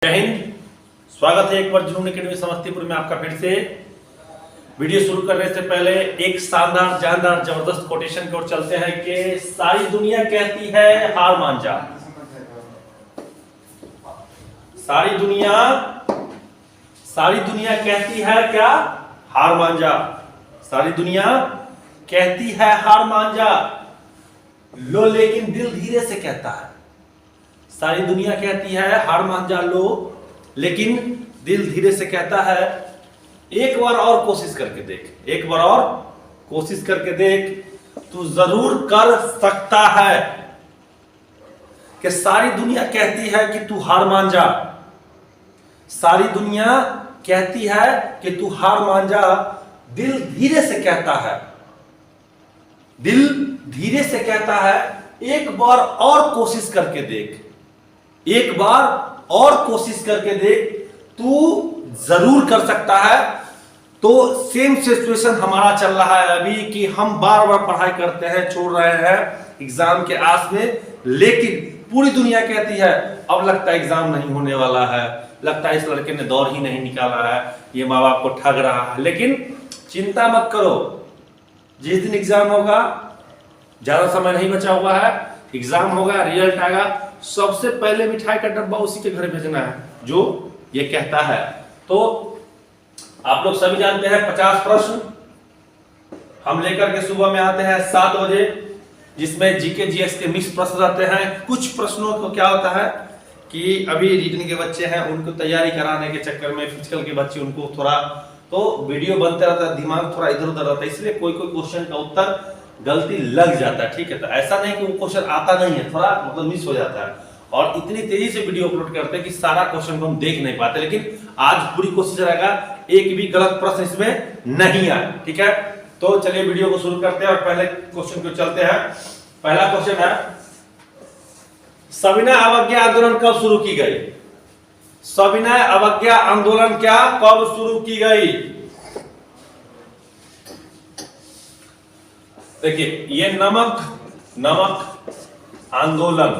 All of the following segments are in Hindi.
जय हिंद। स्वागत है एक बार जुनून एकेडमी समस्तीपुर में आपका फिर से। वीडियो शुरू करने से पहले एक शानदार जानदार जबरदस्त कोटेशन की ओर चलते हैं कि सारी दुनिया कहती है हार मान जा। सारी दुनिया कहती है क्या? हार मान जा। सारी दुनिया कहती है हार मान जा, लो लेकिन दिल धीरे से कहता है। सारी दुनिया कहती है हार मान जा लो, लेकिन दिल धीरे से कहता है एक बार और कोशिश करके देख, एक बार और कोशिश करके देख, तू जरूर कर सकता है। कि सारी दुनिया कहती है कि तू हार मान जा, सारी दुनिया कहती है कि तू हार मान जा, दिल धीरे से कहता है, दिल धीरे से कहता है एक बार और कोशिश करके देख, एक बार और कोशिश करके देख, तू जरूर कर सकता है। तो सेम सिचुएशन हमारा चल रहा है अभी कि हम बार बार पढ़ाई करते हैं, छोड़ रहे हैं एग्जाम के आस में, लेकिन पूरी दुनिया कहती है अब लगता है एग्जाम नहीं होने वाला है, लगता है इस लड़के ने दौर ही नहीं निकाला है, ये माँ बाप को ठग रहा है। लेकिन चिंता मत करो, जिस दिन एग्जाम होगा, ज्यादा समय नहीं बचा हुआ है, एग्जाम होगा, रिजल्ट आएगा, सबसे पहले मिठाई का डब्बा उसी के घर भेजना है जो ये कहता है। तो आप लोग सभी जानते हैं 50 प्रश्न हम लेकर के सुबह में आते हैं 7 बजे, जिसमें जीके जीएस के मिक्स प्रश्न रहते हैं। कुछ प्रश्नों को क्या होता है कि अभी रीजनिंग के बच्चे हैं, उनको तैयारी कराने के चक्कर में, फिजिकल के बच्चे, उनको थोड़ा तो वीडियो बनते रहता है, दिमाग थोड़ा इधर उधर रहता है, इसलिए कोई कोई क्वेश्चन का उत्तर गलती लग जाता है। ठीक है, तो ऐसा नहीं कि वो क्वेश्चन आता नहीं है, थोड़ा मतलब मिस हो जाता है। और इतनी तेजी से वीडियो अपलोड करते हैं कि सारा क्वेश्चन को हम देख नहीं पाते, लेकिन आज पूरी कोशिश रहेगा एक भी गलत प्रश्न इसमें नहीं आए। ठीक है, तो चलिए वीडियो को शुरू करते हैं और पहले क्वेश्चन को चलते हैं। पहला क्वेश्चन है, सविनय अवज्ञा आंदोलन कब शुरू की गई? सविनय अवज्ञा आंदोलन क्या कब शुरू की गई? देखिए, ये नमक आंदोलन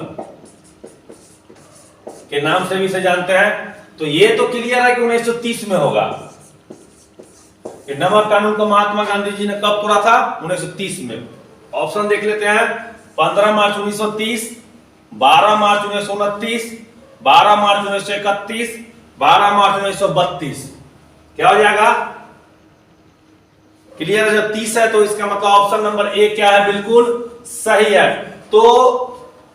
के नाम से भी इसे जानते हैं, तो ये तो क्लियर है कि 1930 में होगा। ये नमक कानून को महात्मा गांधी जी ने कब तोड़ा था? 1930 में। ऑप्शन देख लेते हैं, 15 मार्च 1930, 12 मार्च 1929, 12 मार्च 1931, 12 मार्च 1932। क्या हो जाएगा? क्लियर है? जब 30 है तो इसका मतलब ऑप्शन नंबर ए क्या है? बिल्कुल सही है। तो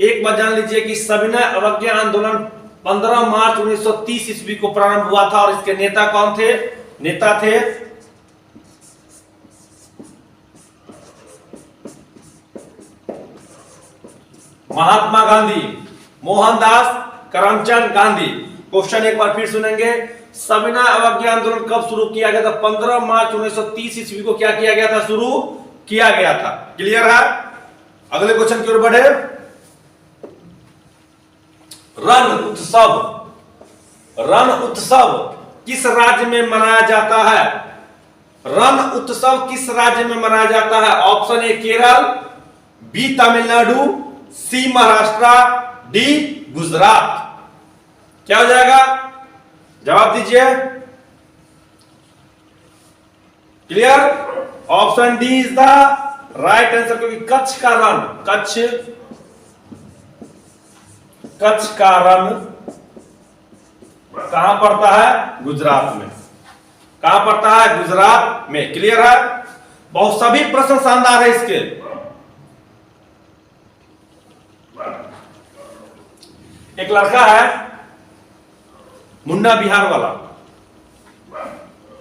एक बात जान लीजिए कि सविनय अवज्ञा आंदोलन 15 मार्च 1930 ईस्वी को प्रारंभ हुआ था, और इसके नेता कौन थे? नेता थे महात्मा गांधी, मोहनदास करमचंद गांधी। क्वेश्चन एक बार फिर सुनेंगे, सविनय अवज्ञा आंदोलन कब शुरू किया गया था? 15 मार्च 1930 ईस्वी को क्या किया गया था? शुरू किया गया था। क्लियर है? अगले क्वेश्चन की ओर बढ़े। रण उत्सव किस राज्य में मनाया जाता है? रण उत्सव किस राज्य में मनाया जाता है? Option A Kerala, B Tamil Nadu, C Maharashtra, D Gujarat. क्या हो जाएगा? जवाब दीजिए। Clear? Option D is the right answer, क्योंकि कच्छ का रण, कच्छ का रण कहां पड़ता है? गुजरात में। कहां पड़ता है? गुजरात में। क्लियर है? बहुत सभी प्रश्न शानदार है इसके। एक लड़का है मुन्ना बिहार वाला,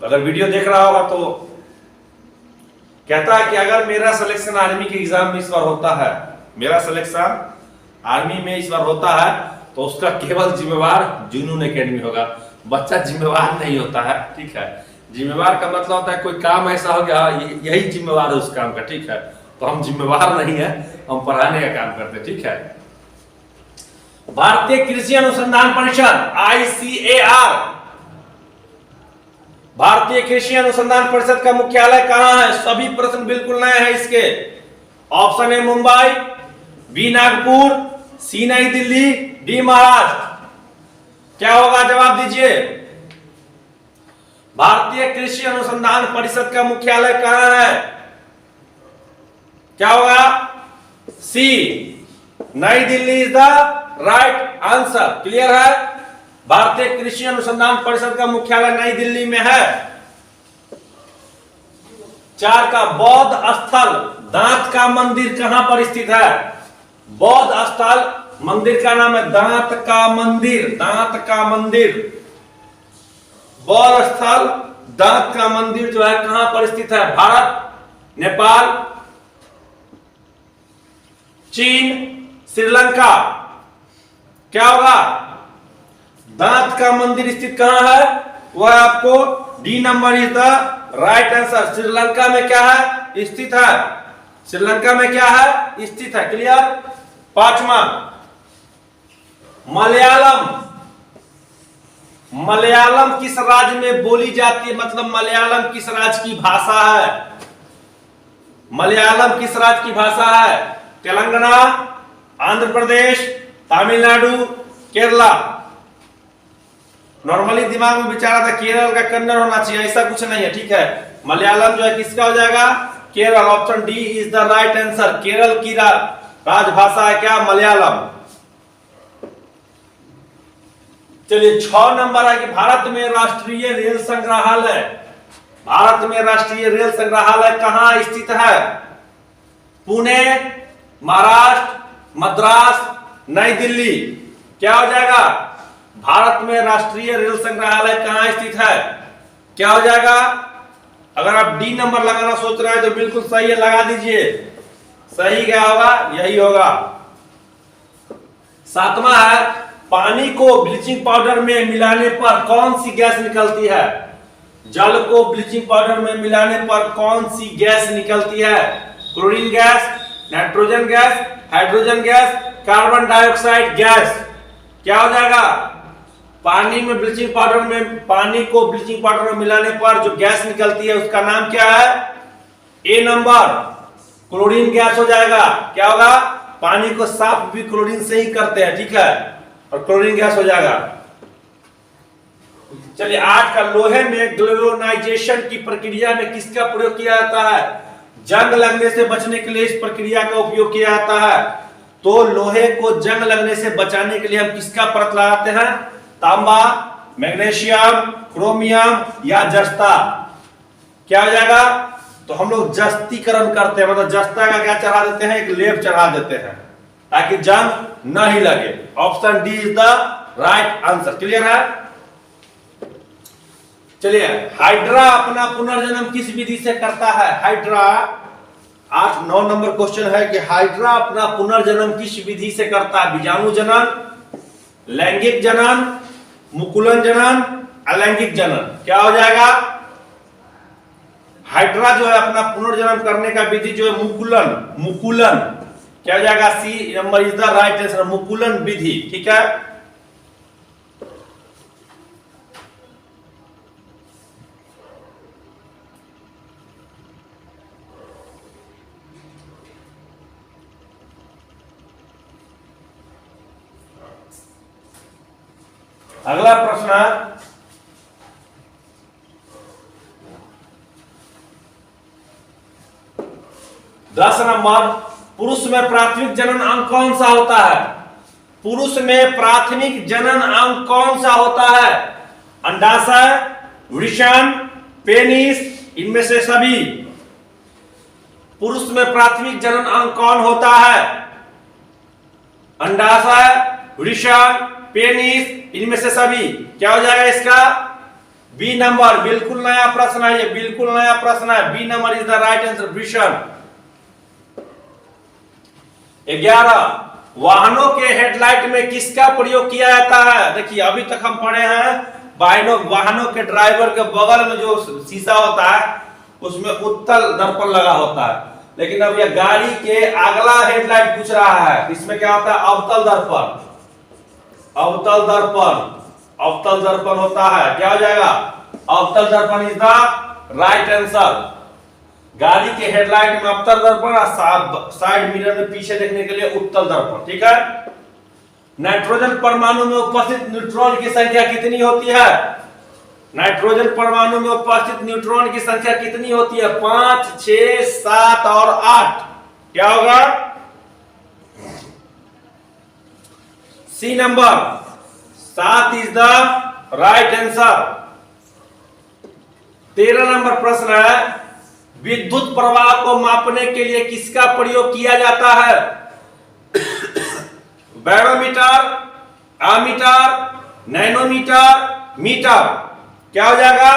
अगर वीडियो देख रहा होगा तो कहता है कि अगर मेरा सिलेक्शन आर्मी के एग्जाम में इस बार होता है, मेरा सिलेक्शन आर्मी में इस बार होता है, तो उसका केवल जिम्मेवार जुनून एकेडमी होगा। बच्चा जिम्मेवार नहीं होता है। ठीक है, जिम्मेवार का मतलब होता है कोई काम ऐसा हो गया, यही जिम्मेवार है उस काम का। ठीक है, तो हम जिम्मेवार नहीं है, हम पढ़ाने का काम करते हैं। ठीक है, भारतीय कृषि अनुसंधान परिषद ICAR, भारतीय कृषि अनुसंधान परिषद का मुख्यालय कहां है? सभी प्रश्न बिल्कुल नए हैं इसके। Option A Mumbai, B Nagpur, C Nai Delhi, D Maharashtra. क्या होगा, जवाब दीजिए। भारतीय कृषि अनुसंधान परिषद का मुख्यालय कहां है? क्या होगा? सी, Nai Delhi is the right answer. Clear है? भारतीय कृषि अनुसंधान परिषद का मुख्यालय नई दिल्ली में है। 4 का बौद्ध स्थल दांत का मंदिर कहां पर स्थित है? बौद्ध स्थल मंदिर का नाम है दांत का मंदिर। दांत का मंदिर, बौद्ध स्थल दांत का मंदिर जो है कहां पर स्थित है? भारत, नेपाल, चीन, श्रीलंका। क्या होगा? दांत का मंदिर स्थित कहां है? वह आपको D number is the right answer. Sri Lanka में क्या है? स्थित है। श्रीलंका में क्या है? स्थित है। क्लियर? 5वां, मलयालम। मलयालम किस राज्य में बोली जाती है? मतलब मलयालम किस राज्य की भाषा है? मलयालम किस राज्य की भाषा है? तेलंगाना, आंध्र प्रदेश, तमिलनाडु, केरला। नॉर्मली दिमाग में विचारा था केरल का कन्नड़ होना चाहिए, ऐसा कुछ नहीं है। ठीक है, मलयालम जो है किसका हो जाएगा? Kerala. Option D is the right answer. Kerala की राजभाषा है क्या? मलयालम। चलिए 6 नंबर है कि भारत में राष्ट्रीय रेल संग्रहालय, भारत में राष्ट्रीय रेल संग्रहालय कहां स्थित है? पुणे, महाराष्ट्र, मद्रास, नई दिल्ली। क्या हो जाएगा? भारत में राष्ट्रीय रेल संग्रहालय कहां स्थित है? क्या हो जाएगा? अगर आप डी नंबर लगाना सोच रहे हैं तो बिल्कुल सही है, लगा दीजिए। सही क्या होगा? यही होगा। 7वां है, पानी को ब्लीचिंग पाउडर में मिलाने पर कौन सी गैस निकलती है? जल को ब्लीचिंग पाउडर में मिलाने पर कौन सी गैस निकलती है? Chlorine gas, nitrogen gas, hydrogen gas, carbon dioxide gas. क्या हो जाएगा? पानी में ब्लीचिंग पाउडर में, पानी को ब्लीचिंग पाउडर में मिलाने पर जो गैस निकलती है उसका नाम क्या है? ए नंबर, क्लोरीन गैस हो जाएगा। क्या होगा? पानी को साफ भी क्लोरीन से ही करते हैं, ठीक है, और क्लोरीन गैस हो जाएगा। चलिए 8 का, लोहे में ग्लोनाइजेशन की प्रक्रिया में किसका प्रयोग किया जाता है? जंग लगने से बचने के लिए इस प्रक्रिया का उपयोग किया जाता है। तो लोहे को जंग लगने से बचाने के लिए हम किसका परत लगाते हैं? तांबा, मैग्नीशियम, क्रोमियम या जस्ता। क्या हो जाएगा? तो हम लोग जस्तीकरण करते हैं, मतलब जस्ता का क्या चढ़ा देते हैं? एक लेप चढ़ा देते हैं ताकि जंग न ही लगे। Option D is the right answer. Clear है? चलिए, हाइड्रा अपना पुनर्जन्म किस विधि से करता है? हाइड्रा 8-9 नंबर क्वेश्चन है कि हाइड्रा अपना पुनर्जन्म किस विधि से करता है? बीजाणु जनन, लैंगिक जनन, मुकुलन जनन, अलैंगिक जनन। क्या हो जाएगा? हाइड्रा जो है अपना पुनर्जन्म करने का विधि जो है मुकुलन, मुकुलन। क्या हो जाएगा? C number is the right answer, मुकुलन विधि। ठीक है, अगला प्रश्न है 10 नंबर, पुरुष में प्राथमिक जनन अंग कौन सा होता है? पुरुष में प्राथमिक जनन अंग कौन सा होता है? अंडाशय, वृषण, पेनिस, इनमें से सभी। पुरुष में प्राथमिक जनन अंग कौन होता है? अंडाशय, वृषण, पेनिस, इनमें से सभी। क्या हो जाएगा इसका? B number. बिल्कुल नया प्रश्न है ये, बिल्कुल नया प्रश्न है। B number is the right answer, वृषण। 11, वाहनों के हेडलाइट में किसका प्रयोग किया जाता है? देखिए अभी तक हम पढ़े हैं वाहनों के ड्राइवर के बगल में जो शीशा होता है उसमें उत्तल दर्पण लगा होता है, लेकिन अब यह गाड़ी के अगला हेडलाइट पूछ रहा है, इसमें क्या होता है? अवतल दर्पण। अवतल दर्पण, अवतल दर्पण होता है। क्या हो जाएगा? अवतल दर्पण इज द राइट आंसर। गाड़ी के हेडलाइट में अवतल दर्पण और साइड मिरर में पीछे देखने के लिए उत्तल दर्पण। ठीक है, नाइट्रोजन परमाणु में उपस्थित न्यूट्रॉन की संख्या कितनी होती है? नाइट्रोजन परमाणु में उपस्थित न्यूट्रॉन की संख्या कितनी होती है? 5, 6, 7 और 8। क्या होगा? C number 7 is the right answer. 13 नंबर प्रश्न है, विद्युत प्रवाह को मापने के लिए किसका प्रयोग किया जाता है? Barometer, ammeter, nanometer, meter. क्या हो जाएगा?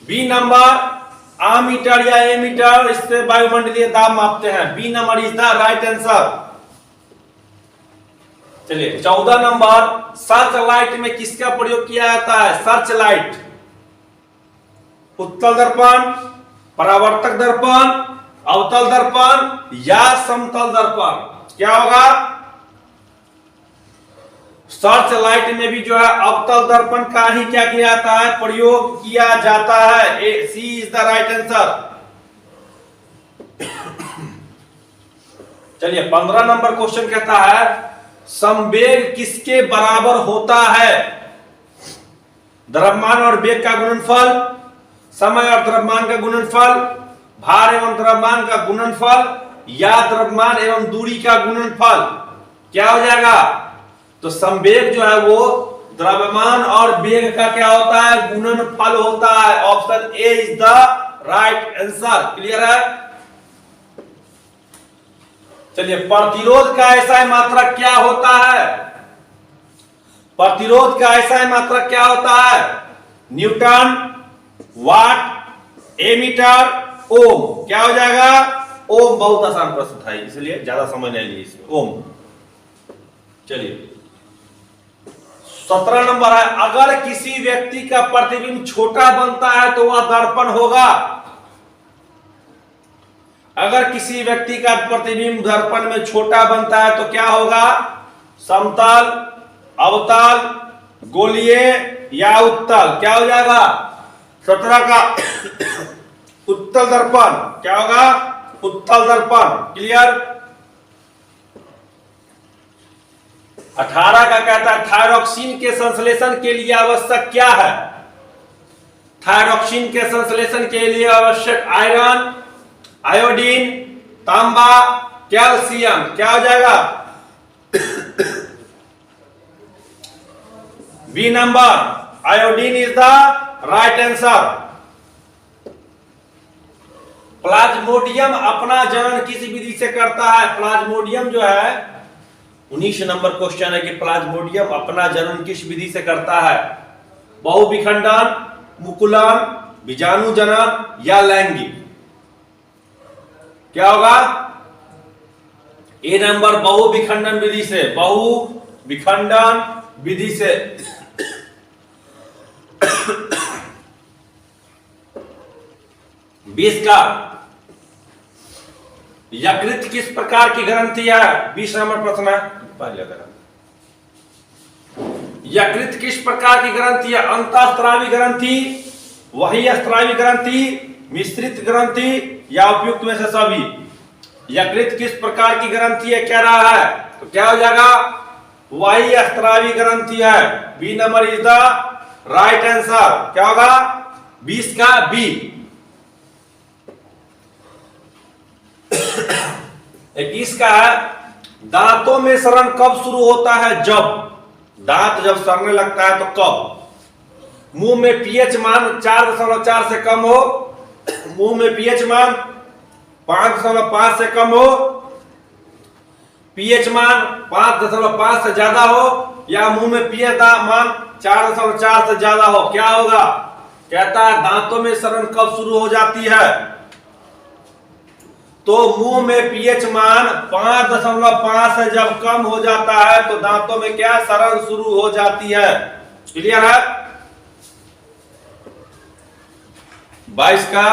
बी नंबर आमीटर या एमीटर, इससे वायुमंडलीय दाब मापते हैं। B number is the right answer. चलिए 14 नंबर, सर्च लाइट में किसका प्रयोग किया जाता है? सर्च लाइट, उत्तल दर्पण, परावर्तक दर्पण, अवतल दर्पण या समतल दर्पण। क्या होगा? सर्च लाइट में भी जो है अवतल दर्पण का ही क्या किया जाता है? प्रयोग किया जाता है। सी इज द राइट आंसर। चलिए 15 नंबर क्वेश्चन कहता है, संवेग किसके बराबर होता है? द्रव्यमान और वेग का गुणनफल, समय और द्रव्यमान का गुणनफल, भार एवं द्रव्यमान का गुणनफल या द्रव्यमान एवं दूरी का गुणनफल। क्या हो जाएगा? तो संवेग जो है वो द्रव्यमान और वेग का क्या होता है? गुणनफल होता है। Option A is the right answer. Clear है? चलिए, प्रतिरोध का ऐसा मात्रक क्या होता है? प्रतिरोध का ऐसा मात्रक क्या होता है? न्यूटन, वाट, एमीटर, ओम। क्या हो जाएगा? ओम। बहुत आसान प्रश्न था, इसलिए ज्यादा समय नहीं लिए इसमें। ओम। चलिए 17 नंबर है, अगर किसी व्यक्ति का प्रतिबिंब छोटा बनता है तो वह दर्पण होगा। अगर किसी व्यक्ति का प्रतिबिंब दर्पण में छोटा बनता है तो क्या होगा? समतल, अवतल, गोलीय या उत्तल। क्या हो जाएगा? 17 का उत्तल दर्पण। क्या होगा? उत्तल दर्पण। क्लियर? 18 का कहता है, थायरॉक्सिन के संश्लेषण के लिए आवश्यक क्या है? थायरॉक्सिन के संश्लेषण के लिए आवश्यक आयरन, आयोडीन, तांबा, कैल्शियम। क्या हो जाएगा? B number iodine is the right answer. Plasmodium अपना जनन किस विधि से करता है? प्लाज्मोडियम जो है 19 नंबर क्वेश्चन है कि प्लाज्मोडियम अपना जनन किस विधि से करता है? बहुविखंडन, मुकुलन, बीजाणु जनन या लैंगिक। क्या होगा? ए नंबर बहुविखंडन विधि से। बहुविखंडन विधि से। 20 का, यकृत किस प्रकार की ग्रंथि है? 20 नंबर प्रश्न है। यकृत किस प्रकार की ग्रंथि है? अंतःस्रावी ग्रंथि, वही स्रावी ग्रंथि, मिश्रित ग्रंथि या उपयुक्त में से सभी। यकृत किस प्रकार की ग्रंथि है कह रहा है, तो क्या हो जाएगा? वही स्रावी ग्रंथि है। B number is the right answer. क्या होगा? 20 का बी। 21 का है, दांतों में सड़न कब शुरू होता है? जब दांत जब सड़ने लगता है तो कब? मुंह में पीएच मान 4.4 से कम हो, मुंह में पीएच मान 5.5 से कम हो, पीएच मान 5.5 से ज्यादा हो या मुंह में पीएच मान 4.4 से ज्यादा हो। क्या होगा? कहता है दांतों में सड़न कब शुरू हो जाती है? तो मुंह में पीएच मान 5.5 से जब कम हो जाता है तो दांतों में क्या सड़न शुरू हो जाती है। क्लियर है? 22 का,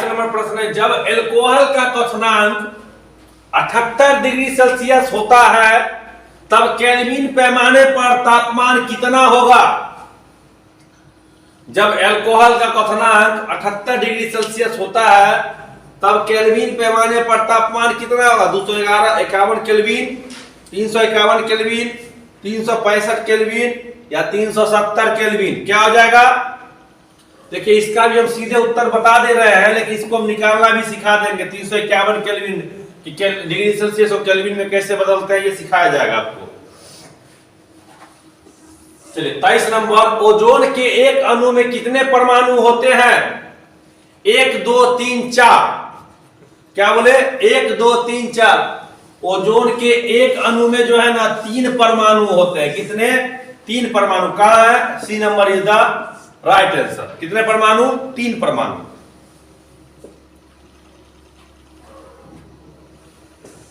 नंबर प्रश्न है, जब अल्कोहल का क्वथनांक 78 डिग्री सेल्सियस होता है तब केल्विन पैमाने पर तापमान कितना होगा? जब अल्कोहल का क्वथनांक 78 डिग्री सेल्सियस होता है तब केल्विन पैमाने पर तापमान कितना होगा? 251 केल्विन, 351 केल्विन, 365 केल्विन या 370 केल्विन? क्या हो जाएगा? देखिए इसका भी हम सीधे उत्तर बता दे रहे हैं, लेकिन इसको हम निकालना भी सिखा देंगे। 351 केल्विन कि डिग्री सेल्सियस और केल्विन में कैसे बदलते हैं ये सिखाया जाएगा आपको। चलिए 23 नंबर, ओजोन के एक अणु में कितने परमाणु होते हैं? 1 2 3 4। क्या बोले? 1 2 3 4। ओजोन के एक अणु में जो है ना 3 परमाणु होते हैं। कितने? 3 परमाणु। कहां है? C number is the right answer. कितने परमाणु? 3 परमाणु।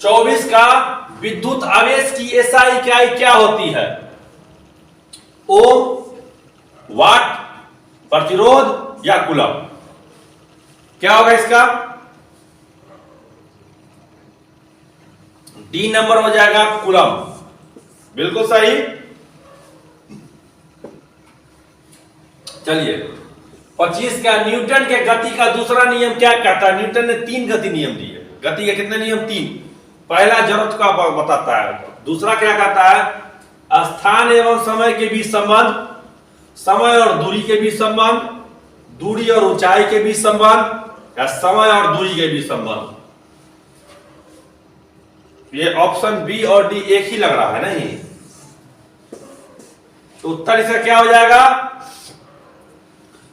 24 का विद्युत आवेश की एसआई इकाई क्या होती है? ओम, वाट, प्रतिरोध या कूलम? क्या होगा इसका? डी नंबर हो जाएगा कूलम। बिल्कुल सही। चलिए 25 का न्यूटन के गति का दूसरा नियम क्या कहता है? न्यूटन ने 3 गति नियम दिए। गति के कितने नियम? 3। पहला जरूरत का बताता है, दूसरा क्या कहता है? स्थान एवं समय के बीच संबंध, समय और दूरी के बीच संबंध, दूरी और ऊंचाई के बीच संबंध या समय और दूरी के बीच संबंध। ये ऑप्शन बी और डी एक ही लग रहा है नहीं? तो उत्तर इसका क्या हो जाएगा?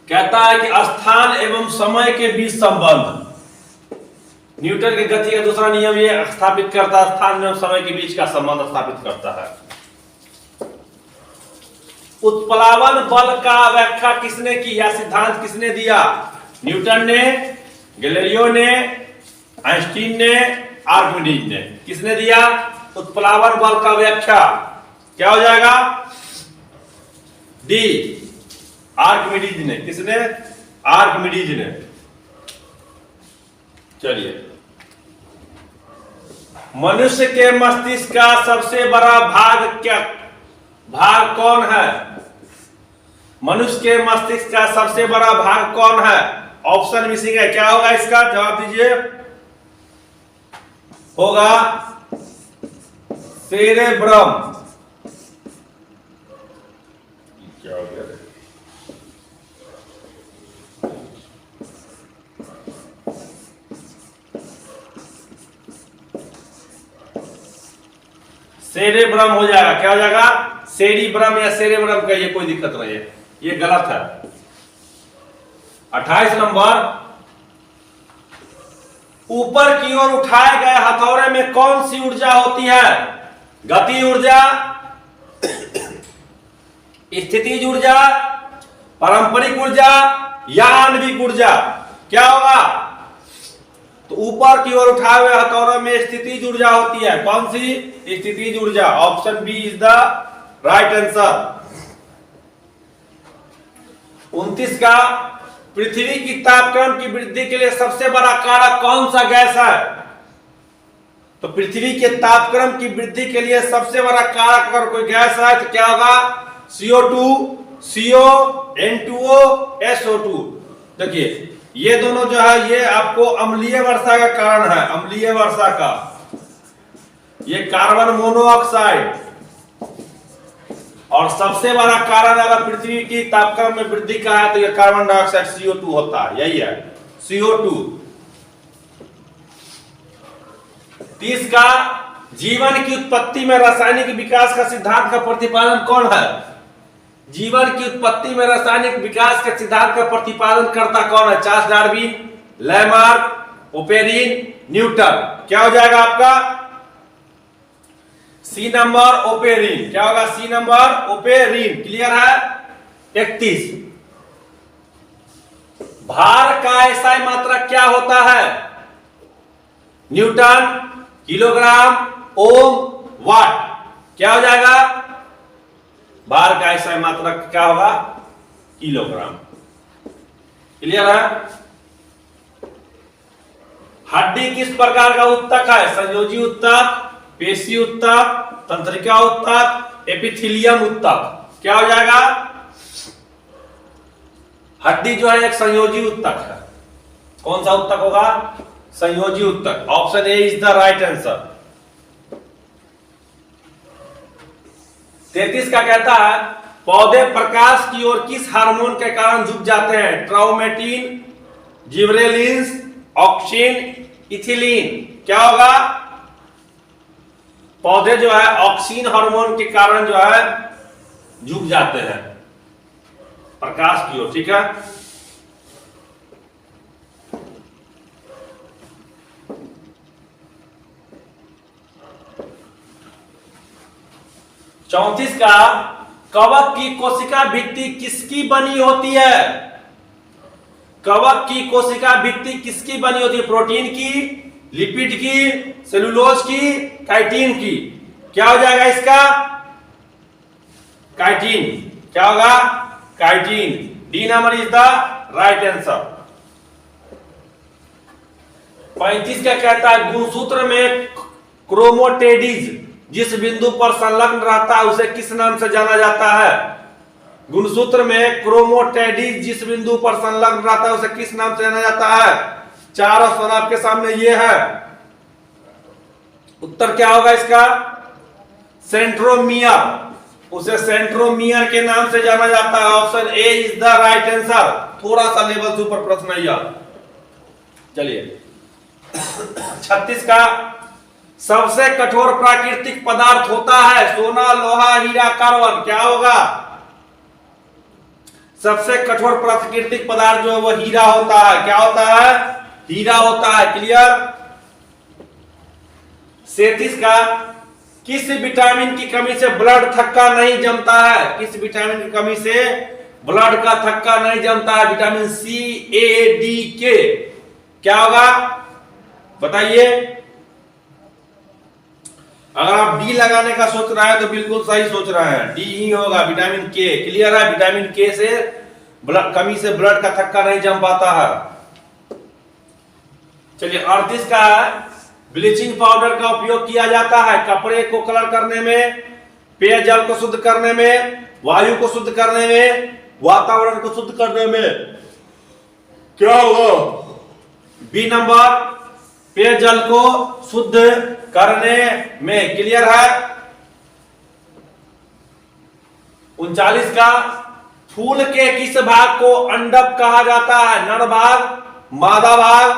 कहता है कि स्थान एवं समय के बीच संबंध। न्यूटन की गति का दूसरा नियम ये स्थापित करता है, स्थान एवं समय के बीच का संबंध स्थापित करता है। उत्प्लावन बल का व्याख्या किसने की या सिद्धांत किसने दिया? न्यूटन ने, गैलीलियो ने, आइंस्टीन ने, आर्किमिडीज ने। किसने दिया उत्प्लावन बल का व्याख्या? क्या हो जाएगा? डी, आर्किमिडीज ने। किसने? आर्किमिडीज ने। चलिए मनुष्य के मस्तिष्क का सबसे बड़ा भाग कौन है? मनुष्य के मस्तिष्क का सबसे बड़ा भाग कौन है? ऑप्शन मिसिंग है। क्या होगा इसका? जवाब दीजिए। होगा सेरेब्रम। क्या हो गया? सेरेब्रम हो जाएगा। क्या हो जाएगा? सेरिब्रम या सेरेब्रम का ये कोई दिक्कत नहीं है, ये गलत है। 28 नंबर, ऊपर की ओर उठाए गए हथौड़े में कौन सी ऊर्जा होती है? गति ऊर्जा, स्थितिज ऊर्जा, पारंपरिक ऊर्जा या आणविक ऊर्जा? क्या होगा? तो ऊपर की ओर उठाए हुए हथौड़े में स्थितिज ऊर्जा होती है। कौन सी? स्थितिज ऊर्जा। Option B is the right answer. 29 का पृथ्वी की तापक्रम की वृद्धि के लिए सबसे बड़ा कारक कौन सा गैस है? तो पृथ्वी के तापक्रम की वृद्धि के लिए सबसे बड़ा कारक अगर कोई गैस है तो क्या होगा? CO2, CO, N2O, SO2। देखिए ये दोनों जो है ये आपको अम्लीय वर्षा का कारण है। अम्लीय वर्षा का ये कार्बन मोनोऑक्साइड, और सबसे बड़ा कारण अगर पृथ्वी की तापक्रम में वृद्धि का है तो ये कार्बन डाइऑक्साइड CO2 होता है। यही है CO2। 30 का जीवन की उत्पत्ति में रासायनिक विकास का सिद्धांत का प्रतिपादन कौन है? जीवन की उत्पत्ति में रासायनिक विकास के सिद्धांत का प्रतिपादन करता कौन है? Charles Darwin, Lamarck, Oparin, Newton. क्या हो जाएगा आपका? C number Oparin. क्या होगा? C number Oparin. क्लियर है? 31 भार का एसआई मात्रक क्या होता है? न्यूटन, किलोग्राम, ओम, वाट? क्या हो जाएगा? भार का एसआई मात्रक क्या होगा? किलोग्राम। क्लियर है? हड्डी किस प्रकार का उत्तक है? संयोजी उत्तक, पेशी उत्तक, तंत्रिका ऊतक, एपिथेलियम ऊतक। क्या हो जाएगा? हड्डी जो है एक संयोजी ऊतक है। कौन सा ऊतक होगा? संयोजी ऊतक। Option A is the right answer. 33 का कहता है पौधे प्रकाश की ओर किस हार्मोन के कारण झुक जाते हैं? ट्राउमेटिन, जिबरेलिन्स, ऑक्सिन, इथिलीन। क्या होगा? पौधे जो है ऑक्सीन हार्मोन के कारण जो है झुक जाते हैं प्रकाश की ओर। ठीक है, चौंतीस का कवक की कोशिका भित्ति किसकी बनी होती है? कवक की कोशिका भित्ति किसकी बनी होती है? प्रोटीन की, लिपिड की, सेलुलोज की, काइटिन की। क्या हो जाएगा इसका? काइटिन। क्या होगा? Chitin. D number is the right answer. 35 क्या कहता है गुणसूत्र में क्रोमोटेडिज जिस बिंदु पर संलग्न रहता है उसे किस नाम से जाना जाता है? गुणसूत्र में क्रोमोटेडिज जिस बिंदु पर संलग्न रहता है उसे किस नाम से जाना जाता है? चार ऑप्शन आपके सामने ये है। उत्तर क्या होगा इसका? सेंट्रोमियर। उसे सेंट्रोमियर के नाम से जाना जाता है। Option A is the right answer. थोड़ा सा लेवल से ऊपर प्रश्न है यह। चलिए 36 का सबसे कठोर प्राकृतिक पदार्थ होता है सोना, लोहा, हीरा, कार्बन। क्या होगा? सबसे कठोर प्राकृतिक पदार्थ जो है वो हीरा होता है। क्या होता है? हीरा होता है। क्लियर? 37 का किस विटामिन की कमी से ब्लड थक्का नहीं जमता है? किस विटामिन की कमी से ब्लड का थक्का नहीं जमता है? विटामिन सी, ए, डी, के। क्या होगा बताइए? अगर आप डी लगाने का सोच रहे हैं तो बिल्कुल सही सोच रहे हैं, डी ही होगा, विटामिन के। क्लियर है? विटामिन के से कमी से ब्लड का थक्का नहीं जम पाता है। चलिए 38 का ब्लीचिंग पाउडर का उपयोग किया जाता है कपड़े को कलर करने में, पेयजल को शुद्ध करने में, वायु को शुद्ध करने में, वातावरण को शुद्ध करने में। क्या होगा? बी नंबर, पेयजल को शुद्ध करने में। क्लियर है? 39 का फूल के किस भाग को अंडक कहा जाता है? नर भाग, मादा भाग,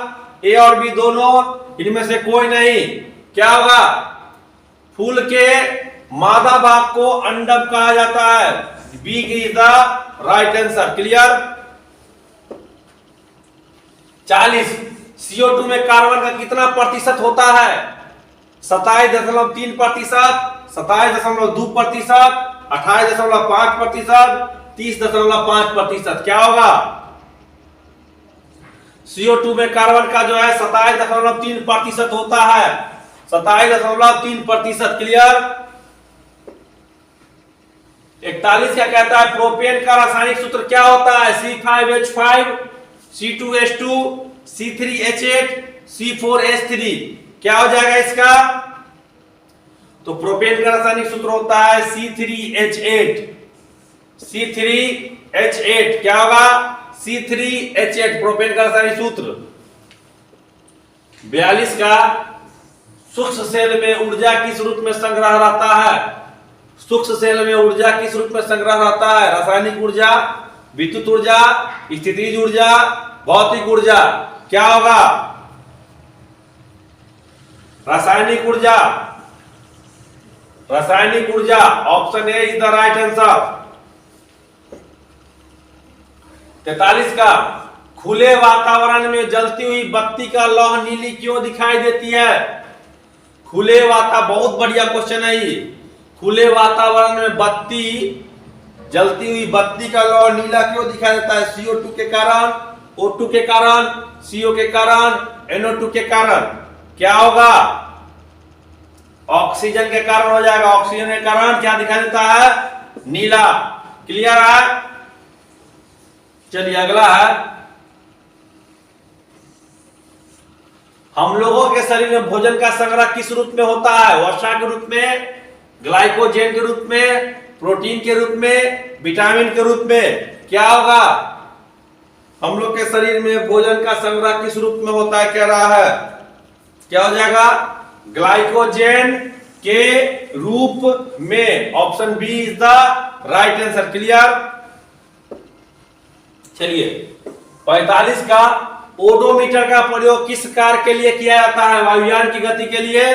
ए और बी दोनों, इनमें से कोई नहीं। क्या होगा? फूल के मादा भाग को अंडक कहा जाता है। B is the right answer. Clear? 40 CO2 में कार्बन का कितना प्रतिशत होता है? 27.3%, 27.2%, 28.5%, 30.5%। क्या होगा? CO2 में कार्बन का जो है 27.3% होता है। 27.3%। क्लियर? 41 क्या कहता है प्रोपेन का रासायनिक सूत्र क्या होता है? C5H5, C2H2, C3H8, C4H3। क्या हो जाएगा इसका? तो प्रोपेन का रासायनिक सूत्र होता है C3H8। C3H8 क्या होगा? C3H8 प्रोपेन का रासायनिक सूत्र। 42 का सूक्ष्म सेल में ऊर्जा किस रूप में संग्रह रहता है? सूक्ष्म सेल में ऊर्जा किस रूप में संग्रह रहता है? रासायनिक ऊर्जा, विद्युत ऊर्जा, स्थितिज ऊर्जा, भौतिक ऊर्जा। क्या होगा? रासायनिक ऊर्जा। रासायनिक ऊर्जा। Option A is the right answer. 43 का खुले वातावरण में जलती हुई बत्ती का लौह नीली क्यों दिखाई देती है? खुले बहुत बढ़िया क्वेश्चन है ये। खुले वातावरण में बत्ती जलती हुई बत्ती का लौह नीला क्यों दिखाई देता है? CO2 के कारण, O2 के कारण, CO के कारण, NO2 के कारण। क्या होगा? ऑक्सीजन के कारण हो जाएगा। ऑक्सीजन के कारण क्या दिखाई देता है? नीला। क्लियर है? चलिए अगला है हम लोगों के शरीर में भोजन का संग्रह किस रूप में होता है? वसा के रूप में, ग्लाइकोजेन के रूप में, प्रोटीन के रूप में, विटामिन के रूप में। क्या होगा? हम लोग के शरीर में भोजन का संग्रह किस रूप में होता है, कह रहा है। क्या हो जाएगा? ग्लाइकोजेन के रूप में। Option B is the right answer. Clear? चलिए 45 का, ओडोमीटर का प्रयोग किस कार्य के लिए किया जाता है? वायुयान की गति के लिए,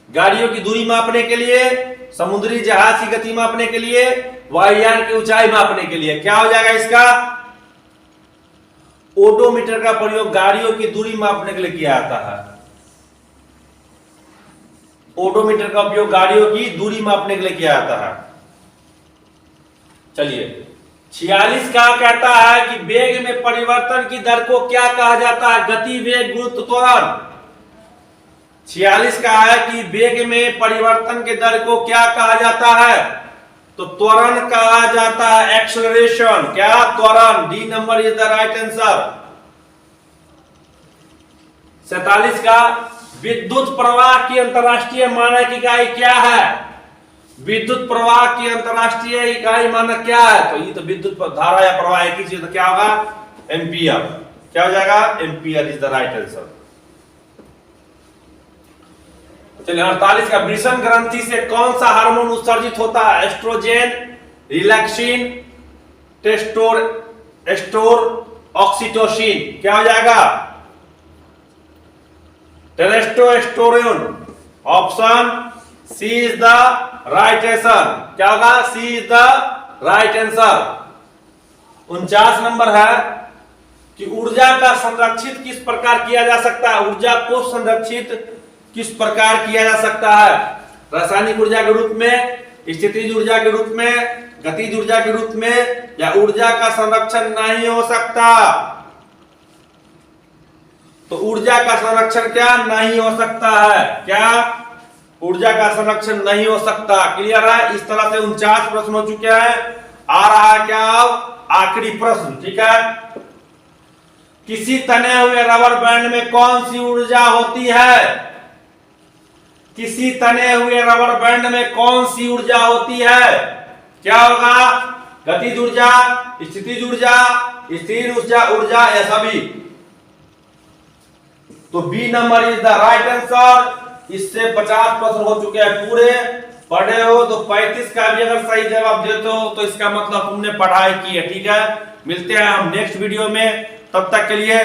गाड़ियों की दूरी मापने के लिए, समुद्री जहाज की गति मापने के लिए, वायुयान की ऊंचाई मापने के लिए। क्या हो जाएगा इसका? ओडोमीटर का प्रयोग गाड़ियों की दूरी मापने के लिए किया जाता है। ओडोमीटर का उपयोग गाड़ियों की दूरी मापने के लिए किया जाता है। चलिए 46 का कहता है कि वेग में परिवर्तन की दर को क्या कहा जाता है? गति, वेग, गुरुत्व, त्वरण। 46 का है कि वेग में परिवर्तन के दर को क्या कहा जाता है? तो त्वरण कहा जाता है, एक्सेलरेशन। क्या? त्वरण। D number is the right answer. 47 का, विद्युत प्रवाह की अंतरराष्ट्रीय मानक इकाई क्या है? विद्युत प्रवाह की अंतरराष्ट्रीय इकाई मानक क्या है? तो ये तो विद्युत धारा या प्रवाह एक ही चीज, तो क्या होगा? एम्पियर। क्या हो जाएगा? Ampere is the right answer. चलिए 48 का, वृषण ग्रंथि से कौन सा हार्मोन उत्सर्जित होता है? एस्ट्रोजेन, रिलैक्सिन, एस्टोर, ऑक्सीटोसिन। क्या हो जाएगा? Testosterone. Option C is the right answer. क्या होगा? C is the right answer. 49 नंबर है कि ऊर्जा का संरक्षित किस प्रकार किया जा सकता है? ऊर्जा को संरक्षित किस प्रकार किया जा सकता है? रासायनिक ऊर्जा के रूप में, स्थितिज ऊर्जा के रूप में, गतिज ऊर्जा के रूप में, या ऊर्जा का संरक्षण नहीं हो सकता? तो ऊर्जा का संरक्षण क्या नहीं हो सकता है? क्या? ऊर्जा का संरक्षण नहीं हो सकता। क्लियर है? इस तरह से 49 प्रश्न हो चुके हैं। आ रहा है क्या? आखिरी प्रश्न। ठीक है, किसी तने हुए रबर बैंड में कौन सी ऊर्जा होती है? किसी तने हुए रबर बैंड में कौन सी ऊर्जा होती है? क्या होगा? गतिज ऊर्जा, स्थितिज ऊर्जा, स्थिर ऊर्जा या सभी? तो B number is the right answer. इससे 50 प्रश्न हो चुके हैं पूरे। पढ़े हो तो 35 का भी अगर सही जवाब देते हो तो इसका मतलब तुमने पढ़ाई की है। ठीक है, मिलते हैं हम नेक्स्ट वीडियो में, तब तक के लिए